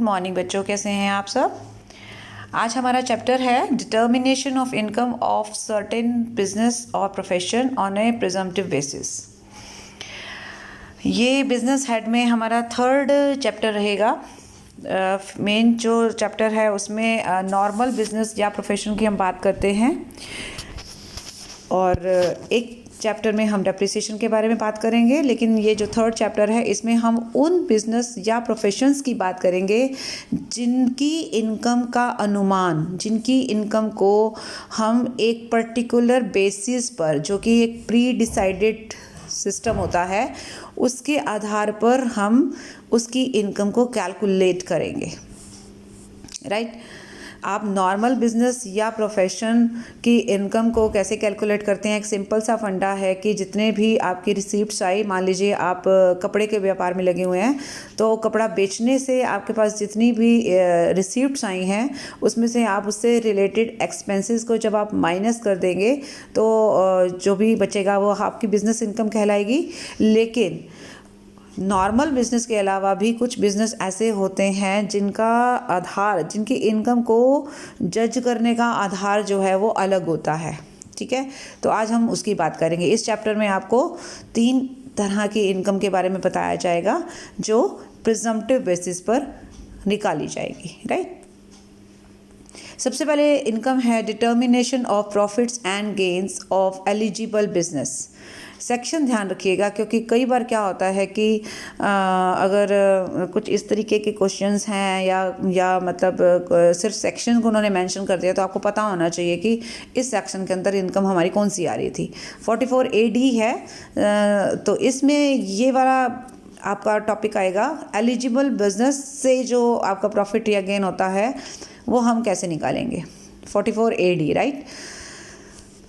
Morning बच्चों, कैसे हैं आप सब। आज हमारा चैप्टर है determination of income of certain business और profession on a presumptive basis. ये बिजनेस हेड में हमारा थर्ड चैप्टर रहेगा। मेन जो चैप्टर है उसमें नॉर्मल बिजनेस या प्रोफेशन की हम बात करते हैं, और एक चैप्टर में हम डेप्रिसिएशन के बारे में बात करेंगे। लेकिन ये जो थर्ड चैप्टर है इसमें हम उन बिजनेस या प्रोफेशंस की बात करेंगे जिनकी इनकम का अनुमान, जिनकी इनकम को हम एक पर्टिकुलर बेसिस पर, जो कि एक प्री डिसाइडेड सिस्टम होता है, उसके आधार पर हम उसकी इनकम को कैलकुलेट करेंगे। राइट। आप नॉर्मल बिजनेस या प्रोफेशन की इनकम को कैसे कैलकुलेट करते हैं? एक सिंपल सा फंडा है कि जितने भी आपकी रिसीप्ट्स आई, मान लीजिए आप कपड़े के व्यापार में लगे हुए हैं, तो कपड़ा बेचने से आपके पास जितनी भी रिसीप्ट्स आई हैं उसमें से आप उससे रिलेटेड एक्सपेंसेस को जब आप माइनस कर देंगे तो जो भी बचेगा वो आपकी बिजनेस इनकम कहलाएगी। लेकिन नॉर्मल बिजनेस के अलावा भी कुछ बिजनेस ऐसे होते हैं जिनका आधार, जिनकी इनकम को जज करने का आधार जो है वो अलग होता है। ठीक है, तो आज हम उसकी बात करेंगे। इस चैप्टर में आपको 3 तरह की इनकम के बारे में बताया जाएगा जो प्रिजम्पटिव बेसिस पर निकाली जाएगी। राइट। सबसे पहले इनकम है determination of profits and gains of eligible business. Section ध्यान रखिएगा, क्योंकि कई बार क्या होता है कि अगर कुछ इस तरीके के क्वेश्चंस हैं या मतलब सिर्फ सेक्शन को उन्होंने मेंशन कर दिया, तो आपको पता होना चाहिए कि इस सेक्शन के अंदर इनकम हमारी कौन सी आ रही थी। 44 AD है, तो इसमें ये वाला आपका टॉपिक आएगा। एलिजिबल बिजनेस से जो आपका प्रॉफिट या गेन होता है वो हम कैसे निकालेंगे, 44 AD। राइट।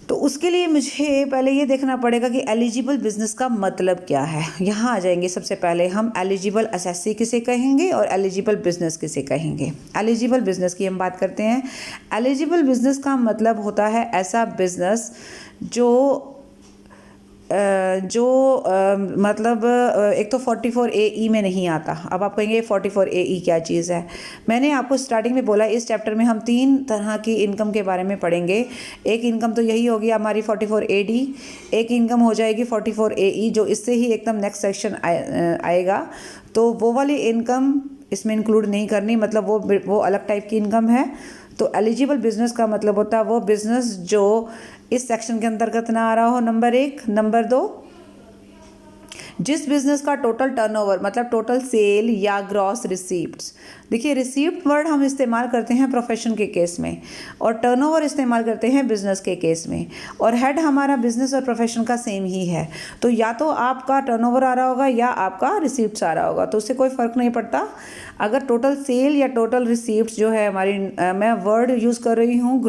तो उसके लिए मुझे पहले ये देखना पड़ेगा कि एलिजिबल बिजनेस का मतलब क्या है। यहाँ आ जाएंगे। सबसे पहले हम एलिजिबल असेसी किसे कहेंगे और एलिजिबल बिजनेस किसे कहेंगे। एलिजिबल बिजनेस की हम बात करते हैं। एलिजिबल बिजनेस का मतलब होता है ऐसा बिजनेस मतलब एक तो 44 AE में नहीं आता। अब आप कहेंगे 44 AE क्या चीज़ है। मैंने आपको स्टार्टिंग में बोला इस चैप्टर में हम 3 तरह की इनकम के बारे में पढ़ेंगे। एक इनकम तो यही होगी हमारी 44 AD, एक इनकम हो जाएगी 44 AE जो इससे ही एकदम नेक्स्ट सेक्शन आएगा। तो वो वाली इनकम इसमें इंक्लूड नहीं करनी, मतलब वो अलग टाइप की इनकम है। तो एलिजिबल बिजनेस का मतलब होता है वो बिजनेस जो इस सेक्शन के अंतर्गत ना आ रहा हो, नंबर 1। नंबर 2, जिस बिजनेस का टोटल टर्नओवर मतलब टोटल सेल या ग्रॉस रिसीप्ट्स, देखिए रिसीप्ट वर्ड हम इस्तेमाल करते हैं प्रोफेशन के केस में और टर्नओवर इस्तेमाल करते हैं बिजनेस के केस में, और हेड हमारा बिजनेस और प्रोफेशन का सेम ही है। तो या तो आपका टर्नओवर आ रहा होगा या आपका रिसीप्ट्स आ रहा होगा, तो उससे कोई फ़र्क नहीं पड़ता। अगर टोटल सेल या टोटल रिसीप्ट्स जो है हमारी, मैं वर्ड यूज़ कर रही हूँ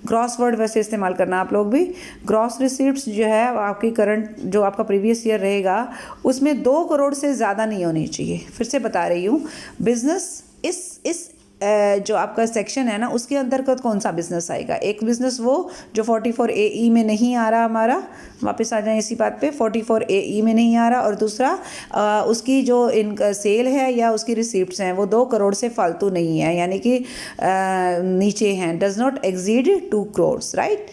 ग्रॉस वर्ड वैसे इस्तेमाल करना आप लोग भी। ग्रॉस रिसीप्ट्स जो है आपकी करंट, जो आपका प्रीवियस ईयर रहेगा उसमें 2 करोड़ से ज़्यादा नहीं होनी चाहिए। फिर से बता रही हूँ, बिजनेस इस जो आपका सेक्शन है ना उसके अंतर्गत कौन सा बिजनेस आएगा। एक बिजनेस वो जो 44 AE में नहीं आ रहा हमारा, वापस आ जाए इसी बात पे, 44 AE में नहीं आ रहा, और दूसरा उसकी जो सेल है या उसकी रिसीप्ट्स हैं वो 2 करोड़ से फालतू नहीं है, यानी कि नीचे हैं, does not exceed 2 crore. Right.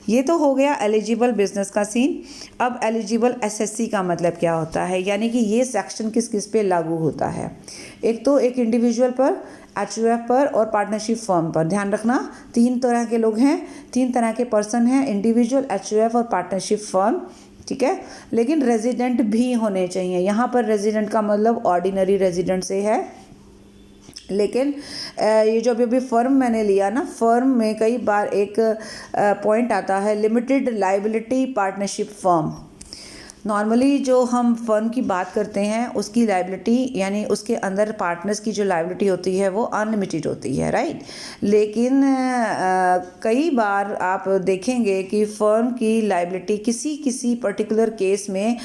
ये तो हो गया एलिजिबल बिजनेस का सीन। अब एलिजिबल एसएससी का मतलब क्या होता है, यानी कि ये सेक्शन किस किस पे लागू होता है। एक तो एक इंडिविजुअल पर, HUF पर और पार्टनरशिप फर्म पर। ध्यान रखना 3 तरह के लोग हैं, 3 तरह के पर्सन हैं, इंडिविजुअल, HUF और पार्टनरशिप फर्म। ठीक है, लेकिन रेजिडेंट भी होने चाहिए। यहाँ पर रेजिडेंट का मतलब ऑर्डिनरी रेजिडेंट से है। लेकिन ये जो अभी फर्म मैंने लिया ना, फर्म में कई बार एक पॉइंट आता है limited liability partnership firm. Normally जो हम फर्म की बात करते हैं उसकी लायबिलिटी, यानी उसके अंदर पार्टनर्स की जो लायबिलिटी होती है वो अनलिमिटेड होती है। राइट। लेकिन कई बार आप देखेंगे कि फर्म की लायबिलिटी किसी पर्टिकुलर केस में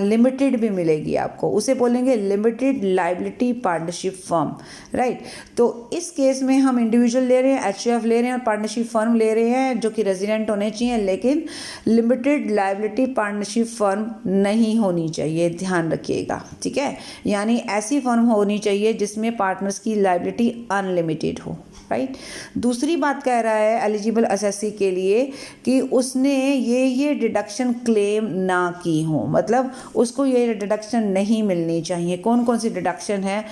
लिमिटेड भी मिलेगी आपको, उसे बोलेंगे limited liability partnership firm. Right. तो इस केस में हम इंडिविजुअल ले रहे हैं, HUF ले रहे हैं और पार्टनरशिप फर्म ले रहे हैं जो कि रेजिडेंट होने चाहिए, लेकिन limited liability partnership firm firm नहीं होनी चाहिए, ध्यान रखिएगा, ठीक है। यानी ऐसी फर्म होनी चाहिए जिसमें पार्टनर्स की लायबिलिटी अनलिमिटेड हो, राइट। दूसरी बात कह रहा है एलिजिबल असेसी के लिए कि उसने ये डिडक्शन क्लेम ना की हो, मतलब उसको ये डिडक्शन नहीं मिलनी चाहिए। कौन कौन सी डिडक्शन है?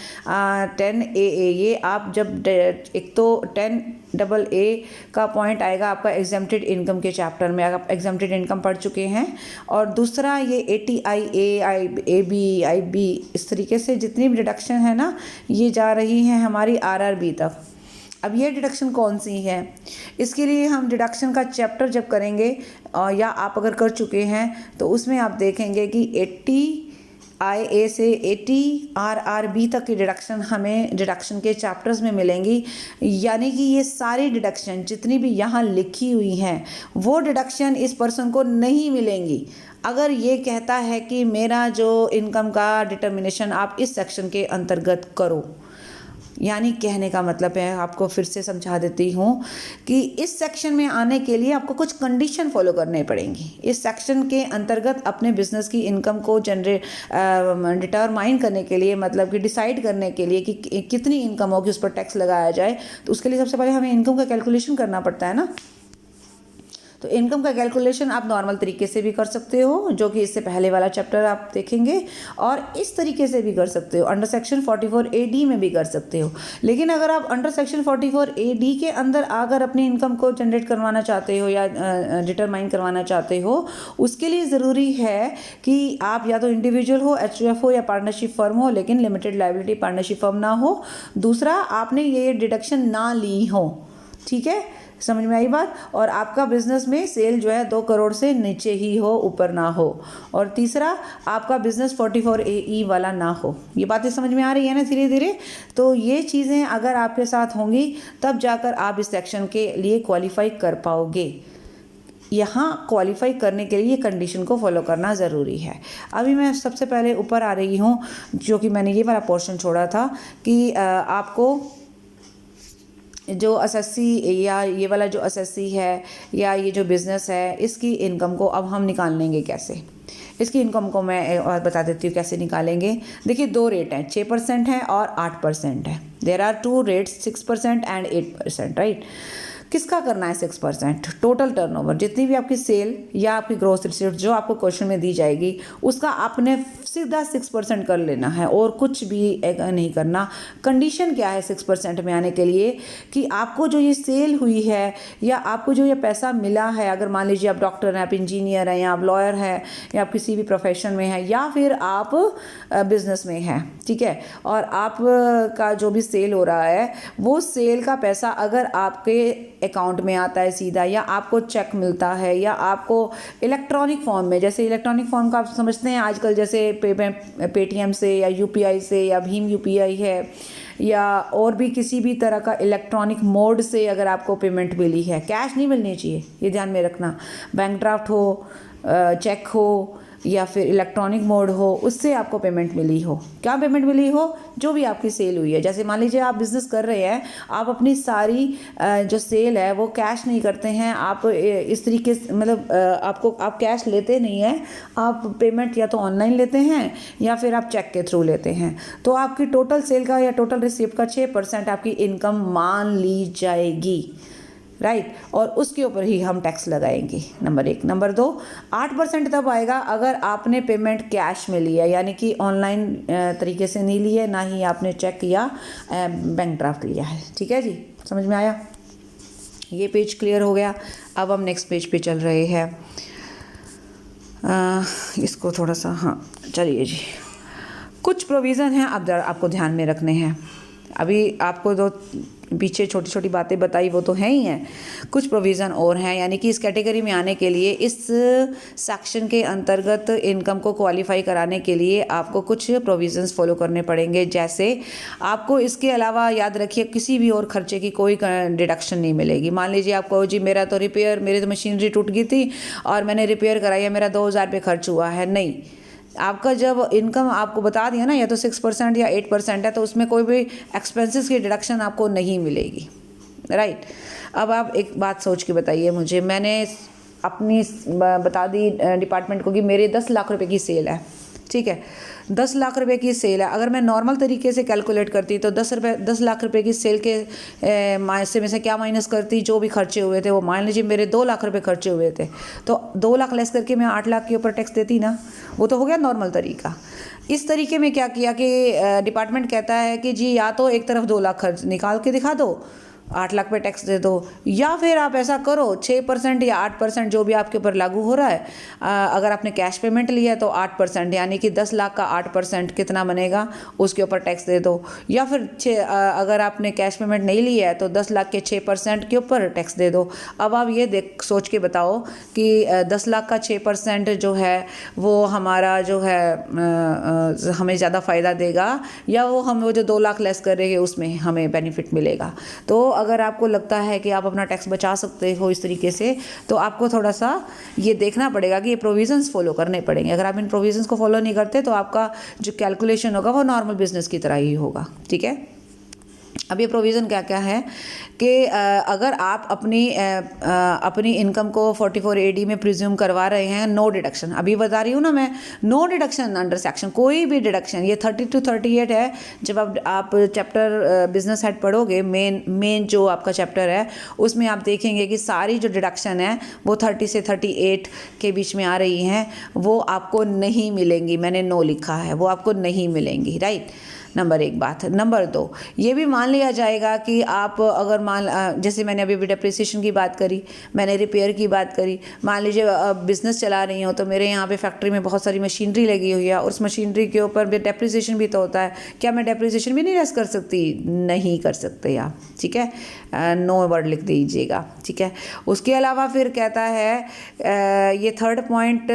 10AA, ये आप जब एक तो 10AA का पॉइंट आएगा आपका एग्जेम्प्टेड इनकम के चैप्टर में, आप एग्जेम्प्टेड इनकम पढ़ चुके हैं। और दूसरा ये 80IA, AB, IB, इस तरीके से जितनी भी डिडक्शन है ना, ये जा रही हैं हमारी RRB तक। अब ये डिडक्शन कौन सी है, इसके लिए हम डिडक्शन का चैप्टर जब करेंगे या आप अगर कर चुके हैं तो उसमें आप देखेंगे कि 80IA से 80RRB तक की डिडक्शन हमें डिडक्शन के चैप्टर्स में मिलेंगी। यानी कि ये सारी डिडक्शन जितनी भी यहाँ लिखी हुई हैं वो डिडक्शन इस पर्सन को नहीं मिलेंगी अगर ये कहता है कि मेरा जो इनकम का डिटर्मिनेशन आप इस सेक्शन के अंतर्गत करो। यानी कहने का मतलब है, आपको फिर से समझा देती हूँ कि इस सेक्शन में आने के लिए आपको कुछ कंडीशन फॉलो करने पड़ेंगी। इस सेक्शन के अंतर्गत अपने बिजनेस की इनकम को डिटरमाइन करने के लिए, मतलब कि डिसाइड करने के लिए कि कितनी इनकम होगी उस पर टैक्स लगाया जाए, तो उसके लिए सबसे पहले हमें इनकम का कैलकुलेशन करना पड़ता है ना। तो इनकम का कैलकुलेशन आप नॉर्मल तरीके से भी कर सकते हो, जो कि इससे पहले वाला चैप्टर आप देखेंगे, और इस तरीके से भी कर सकते हो, अंडर सेक्शन 44AD में भी कर सकते हो। लेकिन अगर आप अंडर सेक्शन 44AD के अंदर अगर अपनी इनकम को जनरेट करवाना चाहते हो या डिटरमाइन करवाना चाहते हो, उसके लिए ज़रूरी है कि आप या तो इंडिविजुअल हो, HUF हो या पार्टनरशिप फर्म हो, लेकिन लिमिटेड लायबिलिटी पार्टनरशिप फर्म ना हो। दूसरा, आपने ये डिडक्शन ना ली हो, ठीक है, समझ में आई बात। और आपका बिजनेस में सेल जो है 2 करोड़ से नीचे ही हो, ऊपर ना हो। और तीसरा, आपका बिजनेस 44AE वाला ना हो। ये बातें समझ में आ रही है ना धीरे धीरे। तो ये चीज़ें अगर आपके साथ होंगी तब जाकर आप इस सेक्शन के लिए क्वालिफाई कर पाओगे। यहाँ क्वालिफाई करने के लिए कंडीशन को फॉलो करना ज़रूरी है। अभी मैं सबसे पहले ऊपर आ रही हूँ, जो कि मैंने ये वाला पोर्शन छोड़ा था कि आपको जो असेसी या ये वाला जो असेसी है या ये जो बिज़नेस है, इसकी इनकम को अब हम निकाल लेंगे कैसे। इसकी इनकम को मैं और बता देती हूँ कैसे निकालेंगे। देखिए 2 रेट हैं, 6% है और 8% है। There are 2 rates, 6% and 8%, right. किसका करना है 6%? टोटल टर्नओवर, जितनी भी आपकी सेल या आपकी ग्रॉस रिसीप्ट जो आपको क्वेश्चन में दी जाएगी, उसका आपने सीधा 6% कर लेना है और कुछ भी नहीं करना। कंडीशन क्या है 6% में आने के लिए कि आपको जो ये सेल हुई है या आपको जो ये पैसा मिला है, अगर मान लीजिए आप डॉक्टर हैं, आप इंजीनियर हैं, या आप लॉयर हैं, या आप किसी भी प्रोफेशन में हैं, या फिर आप बिजनेस में हैं, ठीक है, और आप का जो भी सेल हो रहा है वो सेल का पैसा अगर आपके अकाउंट में आता है सीधा, या आपको चेक मिलता है, या आपको इलेक्ट्रॉनिक फॉर्म में, जैसे इलेक्ट्रॉनिक फॉर्म का आप समझते हैं आजकल, जैसे पेटीएम से या UPI से या भीम UPI है, या और भी किसी भी तरह का इलेक्ट्रॉनिक मोड से अगर आपको पेमेंट मिली है, कैश नहीं मिलनी चाहिए, ये ध्यान में रखना। बैंक ड्राफ्ट हो, चेक हो, या फिर इलेक्ट्रॉनिक मोड हो, उससे आपको पेमेंट मिली हो। क्या पेमेंट मिली हो? जो भी आपकी सेल हुई है। जैसे मान लीजिए आप बिज़नेस कर रहे हैं, आप अपनी सारी जो सेल है वो कैश नहीं करते हैं, आप इस तरीके से, मतलब आप कैश लेते नहीं हैं, आप पेमेंट या तो ऑनलाइन लेते हैं या फिर आप चेक के थ्रू लेते हैं, तो आपकी टोटल सेल का या टोटल रिसीप्ट का 6% आपकी इनकम मान ली जाएगी, राइट। और उसके ऊपर ही हम टैक्स लगाएंगे, नंबर 1। नंबर 2, 8% तब आएगा अगर आपने पेमेंट कैश में लिया, यानी कि ऑनलाइन तरीके से नहीं ली है, ना ही आपने चेक या बैंक ड्राफ्ट लिया है, ठीक है जी, समझ में आया। ये पेज क्लियर हो गया। अब हम नेक्स्ट पेज पे चल रहे हैं। इसको थोड़ा सा, हाँ चलिए जी, कुछ प्रोविज़न हैं अब आपको ध्यान में रखने हैं। अभी आपको जो पीछे छोटी छोटी बातें बताई वो तो हैं ही हैं, कुछ प्रोविज़न और हैं। यानी कि इस कैटेगरी में आने के लिए, इस सेक्शन के अंतर्गत इनकम को क्वालिफाई कराने के लिए आपको कुछ प्रोविज़न्स फॉलो करने पड़ेंगे। जैसे आपको इसके अलावा याद रखिए किसी भी और खर्चे की कोई डिडक्शन नहीं मिलेगी। मान लीजिए आप कहो जी मेरा तो रिपेयर, मेरी तो मशीनरी टूट गई थी और मैंने रिपेयर कराई है, मेरा 2000 रुपये खर्च हुआ है, नहीं। आपका जब इनकम आपको बता दिया ना, या तो 6% या 8% है, तो उसमें कोई भी एक्सपेंसेस की डिडक्शन आपको नहीं मिलेगी, राइट। अब आप एक बात सोच के बताइए मुझे, मैंने अपनी बता दी डिपार्टमेंट को कि मेरे 10 लाख रुपए की सेल है, ठीक है, 10 लाख रुपए की सेल है। अगर मैं नॉर्मल तरीके से कैलकुलेट करती तो 10 लाख रुपए की सेल के हिस्से में से क्या माइनस करती, जो भी खर्चे हुए थे वो मान लीजिए मेरे 2 लाख रुपए खर्चे हुए थे, तो 2 लाख लेस करके मैं 8 लाख के ऊपर टैक्स देती ना, वो तो हो गया नॉर्मल तरीका। इस तरीके में क्या किया कि डिपार्टमेंट कहता है कि जी या तो एक तरफ 2 लाख खर्च निकाल के दिखा दो, 8 लाख पे टैक्स दे दो, या फिर आप ऐसा करो 6% या 8% जो भी आपके ऊपर लागू हो रहा है। अगर आपने कैश पेमेंट लिया है तो 8%, यानी कि 10 लाख का 8% कितना बनेगा उसके ऊपर टैक्स दे दो, या फिर अगर आपने कैश पेमेंट नहीं लिया है तो 10 लाख के 6% के ऊपर टैक्स दे दो। अब आप ये सोच के बताओ कि 10 लाख का 6% जो है वो हमारा जो है हमें ज़्यादा फ़ायदा देगा, या वो जो 2 लाख लेस करेंगे उसमें हमें बेनिफिट मिलेगा। तो अगर आपको लगता है कि आप अपना टैक्स बचा सकते हो इस तरीके से, तो आपको थोड़ा सा ये देखना पड़ेगा कि ये प्रोविजंस फॉलो करने पड़ेंगे। अगर आप इन प्रोविजंस को फॉलो नहीं करते तो आपका जो कैलकुलेशन होगा वो नॉर्मल बिजनेस की तरह ही होगा, ठीक है। अब ये प्रोविज़न क्या क्या है कि अगर आप अपनी इनकम को 44AD में प्रिज्यूम करवा रहे हैं, नो डिडक्शन, अभी बता रही हूँ ना मैं, नो डिडक्शन अंडर सेक्शन, कोई भी डिडक्शन, ये 30 to 38 है। जब आप चैप्टर बिजनेस हेड पढ़ोगे, मेन जो आपका चैप्टर है उसमें आप देखेंगे कि सारी जो डिडक्शन है वो 30 से 38 के बीच में आ रही हैं, वो आपको नहीं मिलेंगी। मैंने नो लिखा है, वो आपको नहीं मिलेंगी, राइट। नंबर 1 बात। नंबर 2, ये भी मान लिया जाएगा कि आप अगर जैसे मैंने अभी डेप्रिसिएशन की बात करी, मैंने रिपेयर की बात करी, मान लीजिए बिज़नेस चला रही हूँ तो मेरे यहाँ पे फैक्ट्री में बहुत सारी मशीनरी लगी हुई है और उस मशीनरी के ऊपर भी डेप्रिसिएशन भी तो होता है। क्या मैं डेप्रिसिएशन भी नहीं लेस कर सकती? नहीं कर सकते आप, ठीक है, नो वर्ड लिख दीजिएगा, ठीक है। उसके अलावा फिर कहता है ये 3rd पॉइंट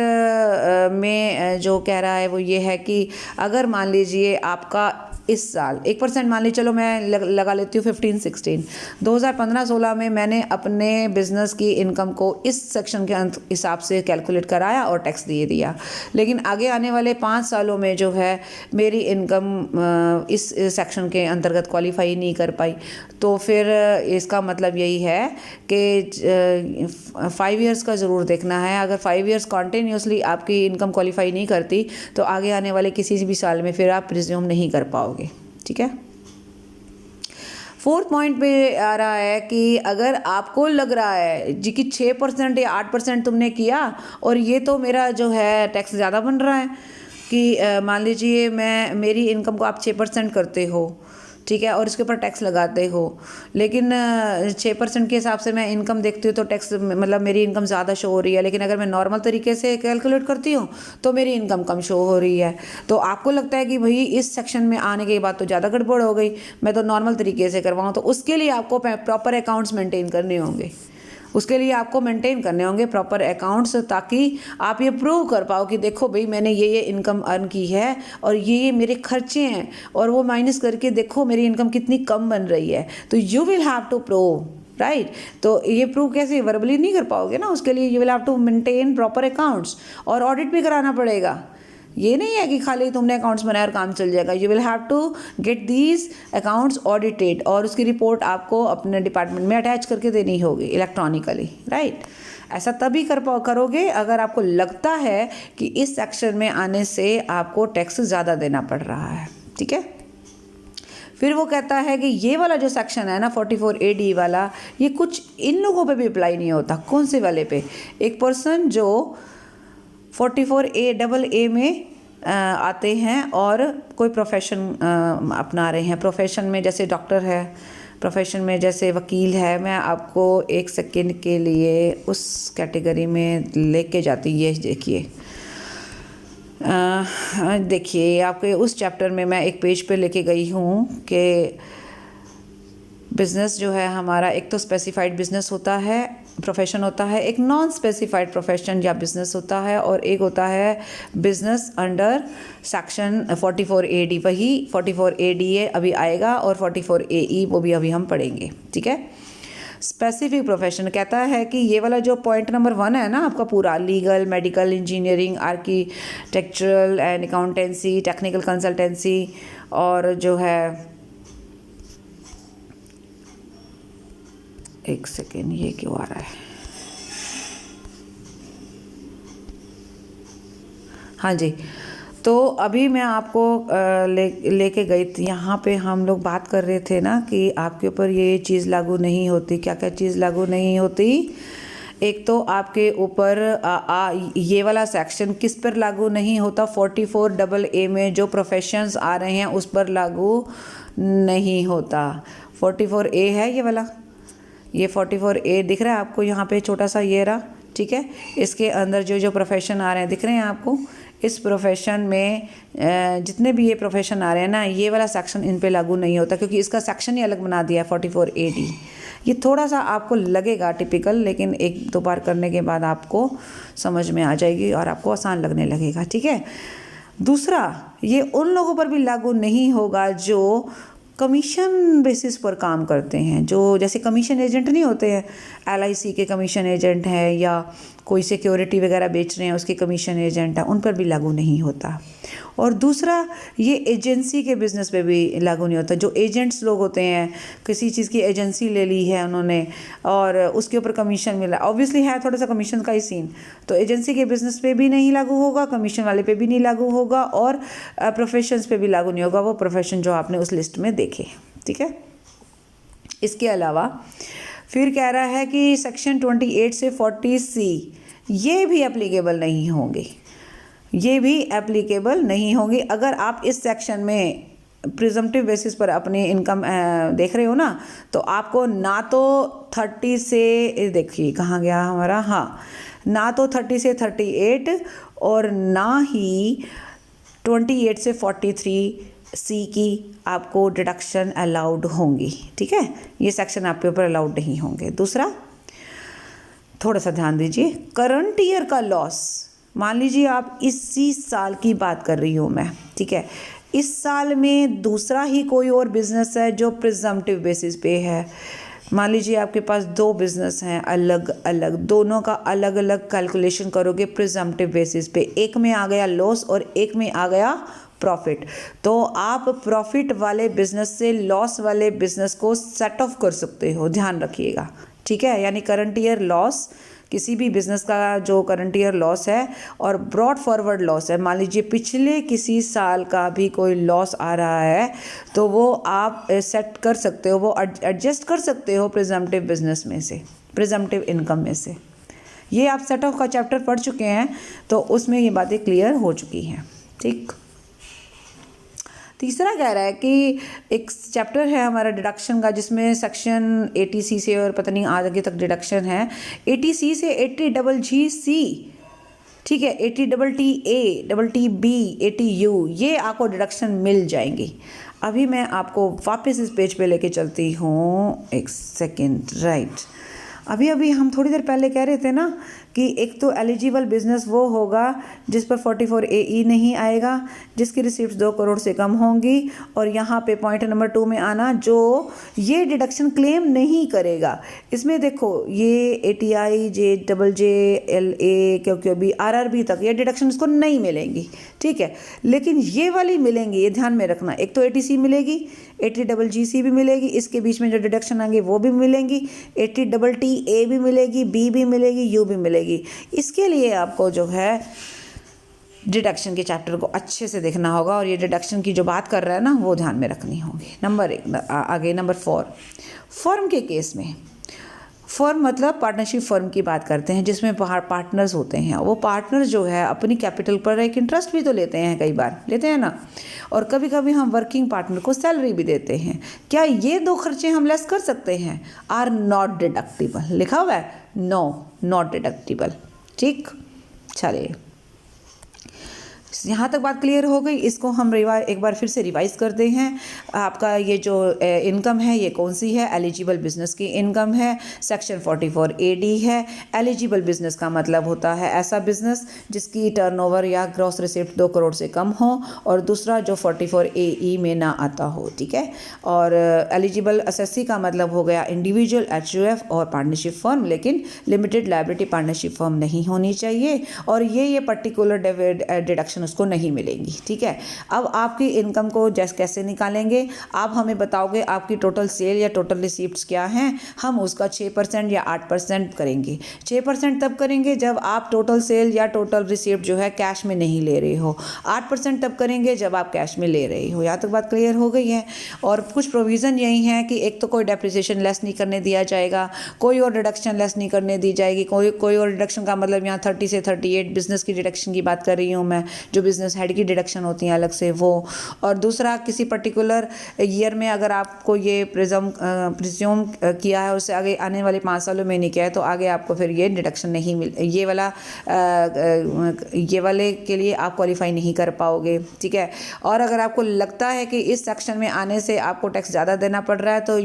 में जो कह रहा है वो ये है कि अगर मान लीजिए आपका इस साल 1% मान ली, चलो मैं लगा लेती हूँ 15-16, 2015-16 में मैंने अपने बिजनेस की इनकम को इस सेक्शन के हिसाब से कैलकुलेट कराया और टैक्स दे दिया, लेकिन आगे आने वाले 5 सालों में जो है मेरी इनकम इस सेक्शन के अंतर्गत क्वालिफाई नहीं कर पाई, तो फिर इसका मतलब यही है कि 5 ईयर्स का ज़रूर देखना है। अगर 5 ईयर्स कॉन्टीन्यूसली आपकी इनकम क्वालिफाई नहीं करती तो आगे आने वाले किसी भी साल में फिर आप रिज्यूम नहीं कर पाओगे, ठीक है। 4th पॉइंट पे आ रहा है कि अगर आपको लग रहा है जी कि 6% या 8% तुमने किया और ये तो मेरा जो है टैक्स ज़्यादा बन रहा है, कि मान लीजिए मेरी इनकम को आप 6% करते हो, ठीक है, और इसके ऊपर टैक्स लगाते हो, लेकिन 6% के हिसाब से मैं इनकम देखती हूँ तो टैक्स मतलब मेरी इनकम ज़्यादा शो हो रही है, लेकिन अगर मैं नॉर्मल तरीके से कैलकुलेट करती हूँ तो मेरी इनकम कम शो हो रही है। तो आपको लगता है कि भाई इस सेक्शन में आने के बाद तो ज़्यादा गड़बड़ हो गई, मैं तो नॉर्मल तरीके से करवाऊँ, तो उसके लिए आपको प्रॉपर अकाउंट्स मेंटेन करने होंगे, उसके लिए आपको मेंटेन करने होंगे प्रॉपर अकाउंट्स, ताकि आप ये प्रूव कर पाओ कि देखो भाई मैंने ये इनकम अर्न की है और ये मेरे खर्चे हैं, और वो माइनस करके देखो मेरी इनकम कितनी कम बन रही है। तो you will have to prove, right. तो ये प्रूव कैसे, वर्बली नहीं कर पाओगे ना, उसके लिए you will have to maintain proper accounts, और ऑडिट भी कराना पड़ेगा। ये नहीं है कि खाली तुमने अकाउंट्स बनाया और काम चल जाएगा, you will have to get these accounts audited, और उसकी रिपोर्ट आपको अपने डिपार्टमेंट में अटैच करके देनी होगी इलेक्ट्रॉनिकली, राइट। ऐसा तभी करोगे अगर आपको लगता है कि इस सेक्शन में आने से आपको टैक्स ज़्यादा देना पड़ रहा है, ठीक है। फिर वो कहता है कि ये वाला जो सेक्शन है ना 44AD वाला, ये कुछ इन लोगों पे भी अप्लाई नहीं होता। कौन से वाले पे? एक पर्सन जो 44AA में आते हैं और कोई प्रोफेशन अपना रहे हैं, प्रोफेशन में जैसे डॉक्टर है, प्रोफेशन में जैसे वकील है। मैं आपको 1 सेकेंड के लिए उस कैटेगरी में लेके जाती, ये देखिए, देखिए आपके उस चैप्टर में मैं एक पेज पे लेके गई हूँ कि बिज़नेस जो है हमारा, एक तो स्पेसिफाइड बिज़नेस होता है, प्रोफेशन होता है, एक नॉन स्पेसिफाइड प्रोफेशन या बिज़नेस होता है, और एक होता है बिज़नेस अंडर सेक्शन 44AD। वही 44AD अभी आएगा और 44AE वो भी अभी हम पढ़ेंगे, ठीक है। स्पेसिफिक प्रोफेशन कहता है कि ये वाला जो पॉइंट नंबर 1 है ना आपका पूरा, legal, medical, engineering, architectural and accountancy, technical consultancy, और जो है 1 सेकेंड, ये क्यों आ रहा है, हाँ जी। तो अभी मैं आपको लेके गई थी, यहाँ पे हम लोग बात कर रहे थे ना कि आपके ऊपर ये चीज़ लागू नहीं होती। क्या क्या चीज़ लागू नहीं होती? एक तो आपके ऊपर ये वाला सेक्शन किस पर लागू नहीं होता? 44AA में जो प्रोफेशंस आ रहे हैं उस पर लागू नहीं होता। 44A है ये वाला, ये 44A दिख रहा है आपको यहाँ पे, छोटा सा ये रहा, ठीक है। इसके अंदर जो जो प्रोफेशन आ रहे हैं दिख रहे हैं आपको। इस प्रोफेशन में जितने भी ये प्रोफेशन आ रहे हैं ना, ये वाला सेक्शन इन पे लागू नहीं होता, क्योंकि इसका सेक्शन ही अलग बना दिया है 44AD। ये थोड़ा सा आपको लगेगा टिपिकल, लेकिन एक दो बार करने के बाद आपको समझ में आ जाएगी और आपको आसान लगने लगेगा, ठीक है। दूसरा, ये उन लोगों पर भी लागू नहीं होगा जो कमीशन बेसिस पर काम करते हैं, जो जैसे कमीशन एजेंट नहीं होते हैं, LIC के कमीशन एजेंट हैं या कोई सिक्योरिटी वगैरह बेच रहे हैं उसके कमीशन एजेंट हैं, उन पर भी लागू नहीं होता। और दूसरा, ये एजेंसी के बिज़नेस पे भी लागू नहीं होता। जो एजेंट्स लोग होते हैं, किसी चीज़ की एजेंसी ले ली है उन्होंने और उसके ऊपर कमीशन मिला, ऑब्वियसली है थोड़ा सा कमीशन का ही सीन, तो एजेंसी के बिज़नेस पे भी नहीं लागू होगा, कमीशन वाले पे भी नहीं लागू होगा और प्रोफेशंस पे भी लागू नहीं होगा, वो प्रोफेशन जो आपने उस लिस्ट में देखे, ठीक है। इसके अलावा फिर कह रहा है कि सेक्शन 28 से 40C ये भी एप्लीकेबल नहीं होंगे, ये भी एप्लीकेबल नहीं होंगी। अगर आप इस सेक्शन में प्रिजम्पटिव बेसिस पर अपनी इनकम देख रहे हो ना, तो आपको ना तो 30 से, देखिए कहाँ गया हमारा, हाँ, ना तो 30 से 38 और ना ही 28 से 43C की आपको डिडक्शन अलाउड होंगी, ठीक है। ये सेक्शन आपके ऊपर अलाउड नहीं होंगे। दूसरा, थोड़ा सा ध्यान दीजिए, करंट ईयर का लॉस, मान लीजिए आप इसी साल की बात कर रही हूँ मैं, ठीक है, इस साल में दूसरा ही कोई और बिजनेस है जो प्रिजम्पटिव बेसिस पे है। मान लीजिए आपके पास दो बिजनेस हैं अलग अलग, दोनों का अलग अलग कैलकुलेशन करोगे प्रिजम्पटिव बेसिस पे, एक में आ गया लॉस और एक में आ गया प्रॉफिट, तो आप प्रॉफिट वाले बिजनेस से लॉस वाले बिजनेस को सेट ऑफ कर सकते हो, ध्यान रखिएगा, ठीक है। यानी करंट ईयर लॉस, किसी भी बिजनेस का जो करंट ईयर लॉस है और ब्रॉड फॉरवर्ड लॉस है, मान लीजिए पिछले किसी साल का भी कोई लॉस आ रहा है, तो वो आप सेट कर सकते हो, वो एडजस्ट कर सकते हो प्रिजम्पटिव बिजनेस में से, प्रिजम्पटिव इनकम में से। ये आप सेट ऑफ का चैप्टर पढ़ चुके हैं तो उसमें ये बातें क्लियर हो चुकी हैं, ठीक। तीसरा कह रहा है कि एक चैप्टर है हमारा डिडक्शन का, जिसमें सेक्शन 80C से और पता नहीं आगे तक डिडक्शन है, 80C से 80GGC, ठीक है, 80TTA, TTB, 80U, ये आपको डिडक्शन मिल जाएंगी। अभी मैं आपको वापस इस पेज पे लेके चलती हूँ, एक सेकेंड, राइट। अभी हम थोड़ी देर पहले कह रहे थे ना कि एक तो एलिजिबल बिजनेस वो होगा जिस पर 44AE नहीं आएगा, जिसकी रिसिप्ट्स 2 करोड़ से कम होंगी, और यहाँ पे पॉइंट नंबर 2 में आना जो ये डिडक्शन क्लेम नहीं करेगा। इसमें देखो ये ATI, JJLA, क्योंकि अभी RRB तक ये डिडक्शन इसको नहीं मिलेंगी, ठीक है, लेकिन ये वाली मिलेंगी, ये ध्यान में रखना। एक तो 80C मिलेगी, 80GGC भी मिलेगी, इसके बीच में जो डिडक्शन आएंगे वो भी मिलेंगी, 80TTA भी मिलेगी, B भी मिलेगी, U भी मिलेगी। इसके लिए आपको जो है डिडक्शन के चैप्टर को अच्छे से देखना होगा, और ये डिडक्शन की जो बात कर रहा है ना वो ध्यान में रखनी होगी। नंबर 1 आगे, नंबर 4, फर्म के केस में, फर्म मतलब पार्टनरशिप फर्म की बात करते हैं, जिसमें पार्टनर्स होते हैं। वो पार्टनर्स जो है अपनी कैपिटल पर एक इंटरेस्ट भी तो लेते हैं, कई बार लेते हैं ना, और कभी कभी हम वर्किंग पार्टनर को सैलरी भी देते हैं। क्या ये 2 खर्चे हम लेस कर सकते हैं? आर नॉट डिडक्टिबल, लिखा हुआ है, नो, नॉट डिडक्टिबल, ठीक। चलिए, यहाँ तक बात क्लियर हो गई। इसको हम एक बार फिर से रिवाइज करते हैं। आपका ये जो इनकम है ये कौन सी है? एलिजिबल बिजनेस की इनकम है, सेक्शन 44AD है। एलिजिबल बिजनेस का मतलब होता है ऐसा बिजनेस जिसकी टर्नओवर या ग्रॉस रिसिप्ट 2 करोड़ से कम हो, और दूसरा जो 44AE में ना आता हो, ठीक है। और एलिजिबल एसएससी का मतलब हो गया इंडिविजुअल, HUF और पार्टनरशिप फर्म, लेकिन लिमिटेड लायबिलिटी पार्टनरशिप फर्म नहीं होनी चाहिए। और ये पर्टिकुलर डिडक्शन उसको नहीं मिलेंगी। ठीक है, अब आपकी इनकम को जैसे कैसे निकालेंगे, आप हमें बताओगे आपकी टोटल सेल या टोटल रिसीप्ट्स क्या हैं, हम उसका 6% या 8% करेंगे। 6% तब करेंगे जब आप टोटल सेल या टोटल रिसीप्ट जो है कैश में नहीं ले रहे हो, 8% तब करेंगे जब आप कैश में ले रहे हो। यहाँ तक बात क्लियर हो गई है। और कुछ प्रोविज़न यही है कि एक तो कोई डेप्रिसिएशन लेस नहीं करने दिया जाएगा, कोई और डिडक्शन लेस नहीं करने दी जाएगी। कोई और डिडक्शन का मतलब यहाँ 30 से 38 बिजनेस की डिडक्शन की बात कर रही हूँ मैं, जो बिजनेस हेड की डिडक्शन होती हैं अलग से वो। और दूसरा, किसी पर्टिकुलर ईयर में अगर आपको ये प्रिज्यूम किया है, उससे आगे आने वाले 5 सालों में नहीं किया है, तो आगे आपको फिर ये डिडक्शन नहीं ये वाले के लिए आप क्वालिफाई नहीं कर पाओगे। ठीक है, और अगर आपको लगता है कि इस सेक्शन में आने से आपको टैक्स ज़्यादा देना पड़ रहा है, तो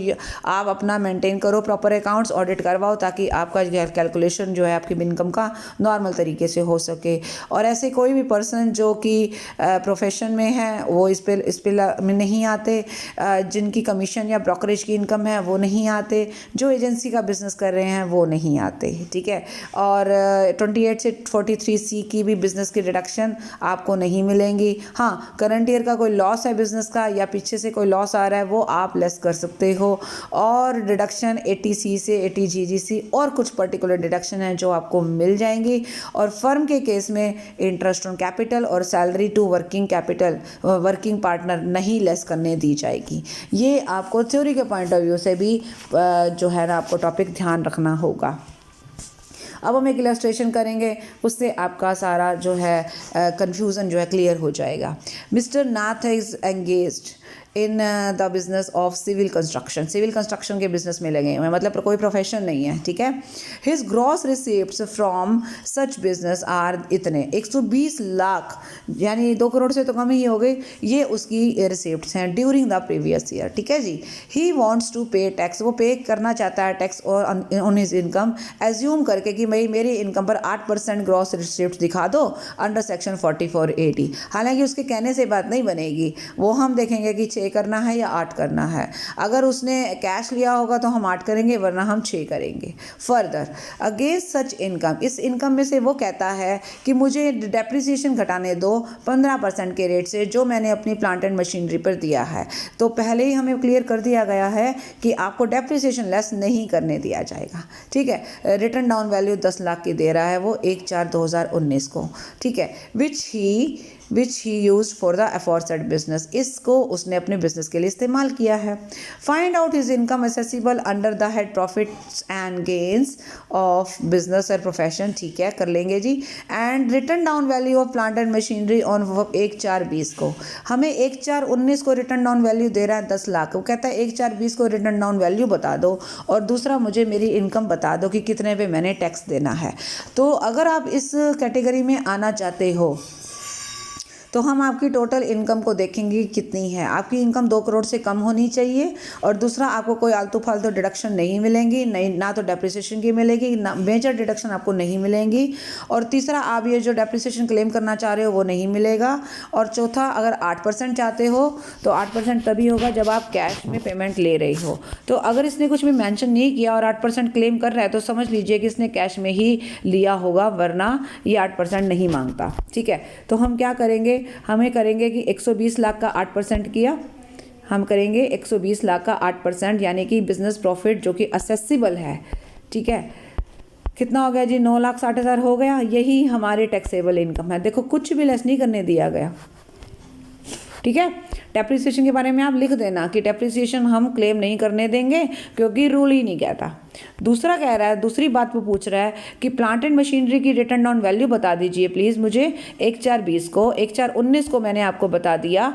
आप अपना मेंटेन करो, प्रॉपर अकाउंट्स ऑडिट करवाओ, ताकि आपका कैलकुलेशन जो है आपकी इनकम का नॉर्मल तरीके से हो सके। और ऐसे कोई भी पर्सन जो कि प्रोफेशन में है वो इस पे में नहीं आते, जिनकी कमीशन या ब्रोकरेज की इनकम है वो नहीं आते, जो एजेंसी का बिजनेस कर रहे हैं वो नहीं आते। ठीक है, और 28 से 43C की भी बिजनेस की डिडक्शन आपको नहीं मिलेंगी। हाँ, करंट ईयर का कोई लॉस है बिजनेस का या पीछे से कोई लॉस आ रहा है, वो आप लेस कर सकते हो। और डिडक्शन 80C से 80GGC और कुछ पर्टिकुलर डिडक्शन है जो आपको मिल जाएंगी। और फर्म के केस में इंटरेस्ट ऑन कैपिटल और सैलरी टू वर्किंग पार्टनर नहीं लेस करने दी जाएगी। ये आपको थ्योरी के पॉइंट ऑफ व्यू से भी जो है ना आपको टॉपिक ध्यान रखना होगा। अब हम एक इलस्ट्रेशन करेंगे, उससे आपका सारा जो है कन्फ्यूज़न जो है क्लियर हो जाएगा। Mister Nath is engaged in the business of civil construction के बिजनेस में लगे हुए हैं, मतलब कोई प्रोफेशन नहीं है। ठीक है, his gross receipts from such business are इतने 120 लाख, यानी 2 करोड़ से तो कम ही हो गई, ये उसकी रिसीप्ट्स हैं ड्यूरिंग द प्रीवियस ईयर। ठीक है जी, ही वांट्स टू पे टैक्स, वो पे करना चाहता है tax on his income, assume करके कि भाई मेरी इनकम पर 8% ग्रॉस रिसीप्ट दिखा दो अंडर सेक्शन 4480। हालांकि उसके कहने से बात नहीं बनेगी, वो हम देखेंगे कि 6 करना है या 8 करना है। अगर उसने कैश लिया होगा तो हम 8 करेंगे, वरना हम 6 करेंगे। फर्दर अगेंस्ट सच इनकम, इस इनकम में से वो कहता है कि मुझे डेप्रिसिएशन घटाने दो 15% के रेट से, जो मैंने अपनी प्लांट एंड मशीनरी पर दिया है। तो पहले ही हमें क्लियर कर दिया गया है कि आपको डेप्रिसिएशन लेस नहीं करने दिया जाएगा। ठीक है, रिटर्न डाउन वैल्यू 10 लाख की दे रहा है वो 1/4/2019 को। ठीक है, which he use for the aforesaid business, इसको उसने अपने बिजनेस के लिए इस्तेमाल किया है। Find out his income assessable under the head profits and gains of business और प्रोफेशन। ठीक है, कर लेंगे जी। And written down value of plant and machinery on 1/4/20 को, हमें 1/4/19 को रिटर्न डाउन वैल्यू दे रहा है 10 लाख, वो कहता है 1/4/20 को रिटर्न डाउन वैल्यू बता दो, और दूसरा मुझे मेरी इनकम बता दो कि कितने पे मैंने टैक्स देना है। तो अगर आप इस कैटेगरी में आना चाहते हो तो हम आपकी टोटल इनकम को देखेंगे कितनी है। आपकी इनकम 2 करोड़ से कम होनी चाहिए, और दूसरा आपको कोई आलतू फालतू डिडक्शन नहीं मिलेंगी, नहीं ना तो डेप्रिसिएशन की मिलेगी, ना मेजर डिडक्शन आपको नहीं मिलेंगी, और तीसरा आप ये जो डेप्रिसिएशन क्लेम करना चाह रहे हो वो नहीं मिलेगा। और चौथा, अगर 8% चाहते हो तो 8% तभी होगा जब आप कैश में पेमेंट ले रही हो। तो अगर इसने कुछ भी मेंशन नहीं किया और 8% क्लेम कर रहा है तो समझ लीजिए कि इसने कैश में ही लिया होगा, वरना ये 8% नहीं मांगता। ठीक है, तो हम क्या करेंगे, हमें करेंगे कि 120 लाख का 8% किया, हम करेंगे 120 लाख का 8%, यानी कि बिजनेस प्रॉफिट जो कि असेसिबल है। ठीक है, कितना हो गया जी, 9,60,000 हो गया। यही हमारे टैक्सेबल इनकम है। देखो, कुछ भी लेस नहीं करने दिया गया। ठीक है, डेप्रिसिएशन के बारे में आप लिख देना कि डेप्रिसिएशन हम क्लेम नहीं करने देंगे क्योंकि रूल ही नहीं कहता। दूसरा कह रहा है, दूसरी बात वो पूछ रहा है कि प्लांट एंड मशीनरी की रिटर्न डाउन वैल्यू बता दीजिए प्लीज़ मुझे। 1/4/20 को 1/4/19 को मैंने आपको बता दिया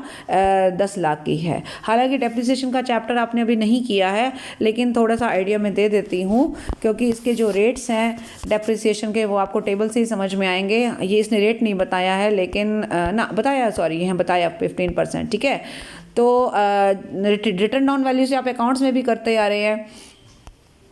10 लाख की है। हालांकि डेप्रिसिएशन का चैप्टर आपने अभी नहीं किया है, लेकिन थोड़ा सा आइडिया मैं दे देती हूँ, क्योंकि इसके जो रेट्स हैं डेप्रिसिएशन के वो आपको टेबल से ही समझ में आएंगे। ये इसने रेट नहीं बताया है, लेकिन बताया 15%। ठीक है, तो रिटर्न डाउन वैल्यू से आप अकाउंट्स में भी करते आ रहे हैं,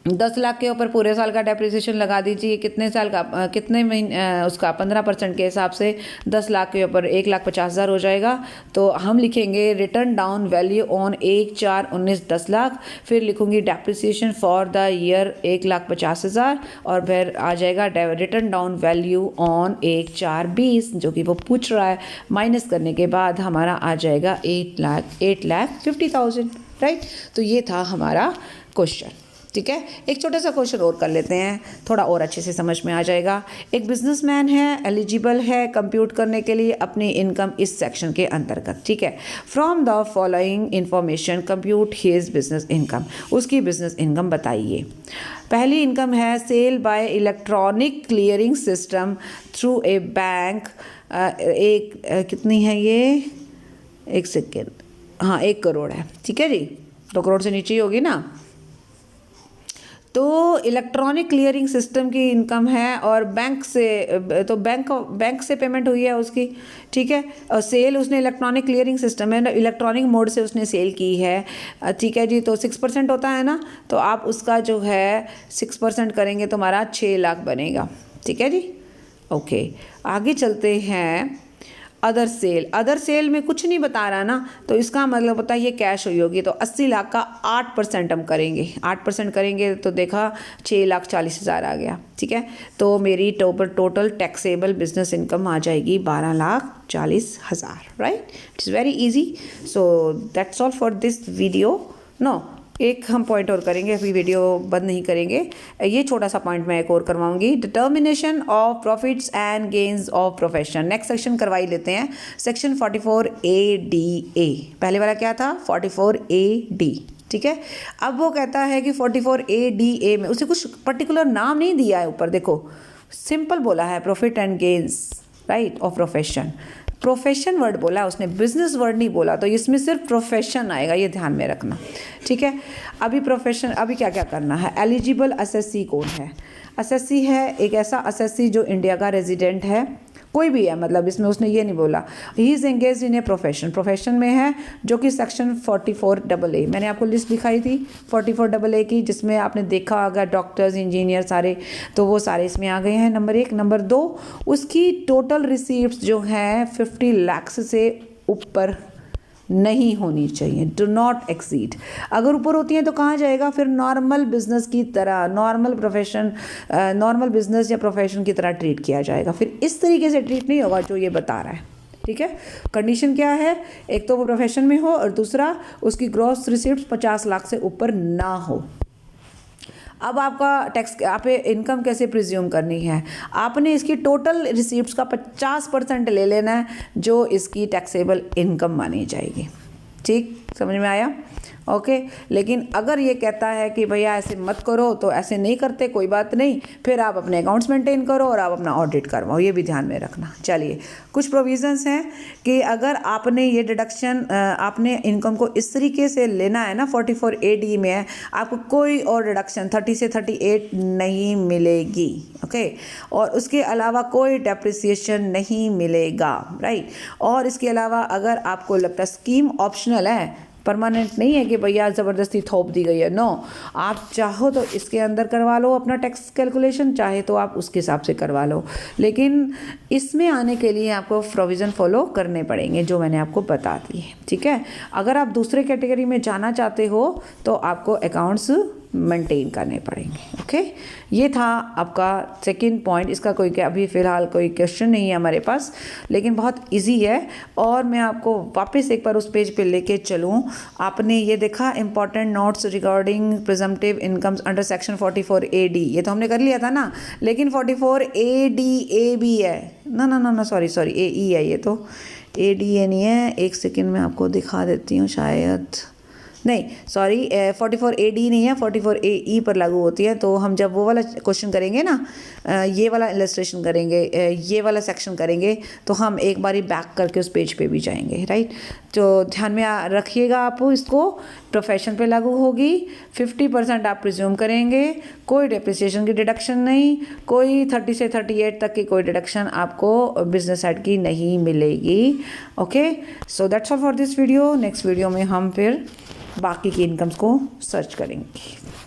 10 लाख के ऊपर पूरे साल का डेप्रिसिएशन लगा दीजिए। कितने साल का, कितने महीने उसका 15% के हिसाब से 10 लाख के ऊपर 1,50,000 हो जाएगा। तो हम लिखेंगे return down value on 1/4/19 10 lakh, फिर लिखूंगी डेप्रिसिएशन फॉर द ईयर 1,50,000 और फिर आ जाएगा रिटर्न डाउन वैल्यू ऑन 1/4/20 जो कि वो पूछ रहा है। माइनस करने के बाद हमारा आ जाएगा 8,50,000, राइट। तो ये था हमारा क्वेश्चन, ठीक है। एक छोटा सा क्वेश्चन और कर लेते हैं, थोड़ा और अच्छे से समझ में आ जाएगा। एक बिजनेसमैन है, एलिजिबल है कंप्यूट करने के लिए अपनी इनकम इस सेक्शन के अंतर्गत, ठीक है। From the following information compute his business income, उसकी बिजनेस इनकम बताइए। पहली इनकम है sale by electronic clearing system through a bank. कितनी है ये, एक सेकेंड, हाँ 1 करोड़ है, ठीक है जी। 2 करोड़ से नीचे ही होगी ना। तो इलेक्ट्रॉनिक क्लियरिंग सिस्टम की इनकम है और बैंक से, तो बैंक से पेमेंट हुई है उसकी, ठीक है। और सेल उसने इलेक्ट्रॉनिक क्लियरिंग सिस्टम है, इलेक्ट्रॉनिक मोड से उसने सेल की है, ठीक है जी। तो 6% होता है ना, तो आप उसका जो है 6% करेंगे तो हमारा 6 लाख बनेगा, ठीक है जी। ओके, आगे चलते हैं। अदर सेल में कुछ नहीं बता रहा ना, तो इसका मतलब होता है ये कैश हुई होगी। तो 80 लाख का 8% हम करेंगे, 8% करेंगे तो देखा 6,40,000 आ गया, ठीक है। तो मेरी टोटल टैक्सेबल बिजनेस इनकम आ जाएगी 12,40,000, right. It's very easy. So that's all for this video. No, एक हम पॉइंट और करेंगे, अभी वीडियो बंद नहीं करेंगे। ये छोटा सा पॉइंट मैं एक और करवाऊंगी, determination of profits and gains of profession. Next section करवाई लेते हैं, सेक्शन 44A-D-A। पहले वाला क्या था, 44A-D, ठीक है। अब वो कहता है कि 44A-D-A में उसे कुछ पर्टिकुलर नाम नहीं दिया है ऊपर, देखो सिंपल बोला है profit and gains, right, of profession. Profession word बोला है उसने, बिजनेस वर्ड नहीं बोला, तो इसमें सिर्फ प्रोफेशन आएगा, ये ध्यान में रखना, ठीक है। अभी प्रोफेशन, अभी क्या क्या करना है। एलिजिबल असेसी कौन है, असेसी है एक ऐसा असेसी जो इंडिया का रेजिडेंट है, कोई भी है, मतलब इसमें उसने ये नहीं बोला। He is engage in a profession में है, जो कि सेक्शन 44AA, मैंने आपको लिस्ट दिखाई थी 44AA की, जिसमें आपने देखा अगर डॉक्टर्स, इंजीनियर सारे, तो वो सारे इसमें आ गए हैं। नंबर 1। नंबर 2, उसकी टोटल रिसीप्ट्स जो हैं 50 लाख से ऊपर नहीं होनी चाहिए, डू नॉट एक्सीड। अगर ऊपर होती हैं तो कहाँ जाएगा, फिर नॉर्मल बिजनेस की तरह, नॉर्मल प्रोफेशन, नॉर्मल बिजनेस या प्रोफेशन की तरह ट्रीट किया जाएगा। फिर इस तरीके से ट्रीट नहीं होगा जो ये बता रहा है, ठीक है। कंडीशन क्या है, एक तो वो प्रोफेशन में हो और दूसरा उसकी ग्रॉस रिसिप्ट्स 50 लाख से ऊपर ना हो। अब आपका टैक्स, आप इनकम कैसे प्रिज्यूम करनी है, आपने इसकी टोटल रिसीप्ट्स का 50% ले लेना है, जो इसकी टैक्सेबल इनकम मानी जाएगी, ठीक, समझ में आया। ओके, लेकिन अगर ये कहता है कि भैया ऐसे मत करो, तो ऐसे नहीं करते, कोई बात नहीं, फिर आप अपने अकाउंट्स मेंटेन करो और आप अपना ऑडिट करवाओ, ये भी ध्यान में रखना। चलिए, कुछ प्रोविजंस हैं कि अगर आपने ये डिडक्शन, आपने इनकम को इस तरीके से लेना है ना, 44A-D में है, आपको कोई और डिडक्शन 30 से 38 नहीं मिलेगी, ओके। और उसके अलावा कोई डेप्रिसिएशन नहीं मिलेगा, राइट। और इसके अलावा अगर आपको लगता है स्कीम ऑप्शनल है, परमानेंट नहीं है कि भैया ज़बरदस्ती थोप दी गई है, नो। आप चाहो तो इसके अंदर करवा लो अपना टैक्स कैलकुलेशन, चाहे तो आप उसके हिसाब से करवा लो, लेकिन इसमें आने के लिए आपको प्रोविज़न फॉलो करने पड़ेंगे जो मैंने आपको बता दी है, ठीक है। अगर आप दूसरे कैटेगरी में जाना चाहते हो तो आपको अकाउंट्स मेंटेन करने पड़ेंगे, ओके। ये था आपका सेकंड पॉइंट। इसका कोई अभी फ़िलहाल कोई क्वेश्चन नहीं है हमारे पास, लेकिन बहुत इजी है। और मैं आपको वापस एक बार उस पेज पे लेके चलूँ। आपने ये देखा important notes regarding presumptive incomes under section 44A-D, ये तो हमने कर लिया था ना, लेकिन 44A-D-A भी है ना, ना ना ना, सॉरी AE है, ये तो ADA नहीं है। एक सेकेंड में आपको दिखा देती हूँ, शायद नहीं, सॉरी 44A-D नहीं है, 44AE पर लागू होती है। तो हम जब वो वाला क्वेश्चन करेंगे ना, ये वाला इलस्ट्रेशन करेंगे, ये वाला सेक्शन करेंगे, तो हम एक बारी बैक करके उस पेज पे भी जाएंगे, राइट। तो ध्यान में रखिएगा आप इसको, प्रोफेशन पे लागू होगी, 50% आप प्रिज्यूम करेंगे, कोई डेप्रिसिएशन की डिडक्शन नहीं, कोई 30 से 38 तक की कोई डिडक्शन आपको बिजनेस साइड की नहीं मिलेगी, okay. So that's all for this video. Next video में हम फिर बाकी की इनकम्स को सर्च करेंगे।